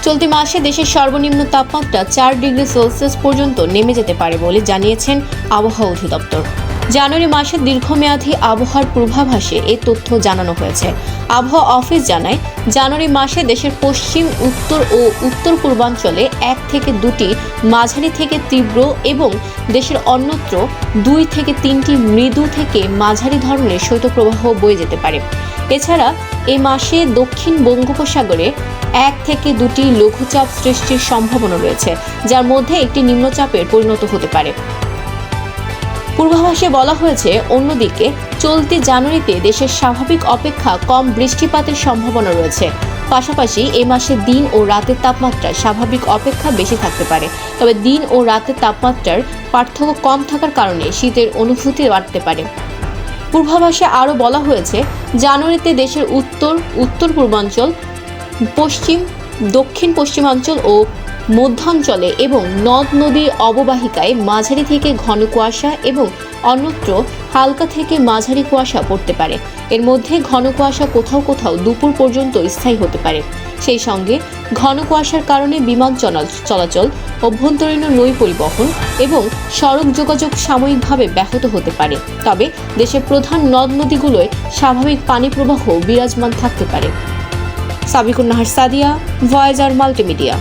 চলতি মাসে দেশের সর্বনিম্ন তাপমাত্রা 4 ডিগ্রি সেলসিয়াস পর্যন্ত নেমে যেতে পারে বলে জানিয়েছেন আবহাওয়া অধিদপ্তর। জানুয়ারি মাসের দীর্ঘমেয়াদী আবহাওয়ার পূর্বাভাসে এই তথ্য জানানো হয়েছে। আবহাওয়া অফিস জানায়, জানুয়ারি মাসে দেশের পশ্চিম, উত্তর ও উত্তর পূর্বাঞ্চলে 1 থেকে 2টি মাঝারি থেকে তীব্র এবং দেশের অন্যত্র 2 থেকে 3টি মৃদু থেকে মাঝারি ধরনের শৈত্যপ্রবাহ বয়ে যেতে পারে। এছাড়া এ মাসে দক্ষিণ বঙ্গোপসাগরে 1 থেকে 2টি লঘুচাপ সৃষ্টির সম্ভাবনা রয়েছে, যার মধ্যে একটি নিম্নচাপের পরিণত হতে পারে। পূর্বাভাসে বলা হয়েছে, অন্যদিকে চলতি জানুয়ারিতে দেশের স্বাভাবিক অপেক্ষা কম বৃষ্টিপাতের সম্ভাবনা রয়েছে। পাশাপাশি এ মাসে দিন ও রাতের তাপমাত্রা স্বাভাবিক অপেক্ষা বেশি থাকতে পারে। তবে দিন ও রাতের তাপমাত্রার পার্থক্য কম থাকার কারণে শীতের অনুভূতি বাড়তে পারে। পূর্বাভাসে আরও বলা হয়েছে, জানুয়ারিতে দেশের উত্তর, উত্তর পূর্বাঞ্চল, পশ্চিম, দক্ষিণ পশ্চিমাঞ্চল ও মধ্যাঞ্চলে এবং নদ নদীর অববাহিকায় মাঝারি থেকে ঘন কুয়াশা এবং অন্যত্র হালকা থেকে মাঝারি কুয়াশা পড়তে পারে। এর মধ্যে ঘন কুয়াশা কোথাও কোথাও দুপুর পর্যন্ত স্থায়ী হতে পারে। সেই সঙ্গে ঘন কুয়াশার কারণে বিমান চলাচল, অভ্যন্তরীণ নৌ পরিবহন এবং সড়ক যোগাযোগ সাময়িকভাবে ব্যাহত হতে পারে। তবে দেশের প্রধান নদ নদীগুলোয় স্বাভাবিক পানি প্রবাহ বিরাজমান থাকতে পারে। Sabikun Nahar Sadia, Voyager multimedia.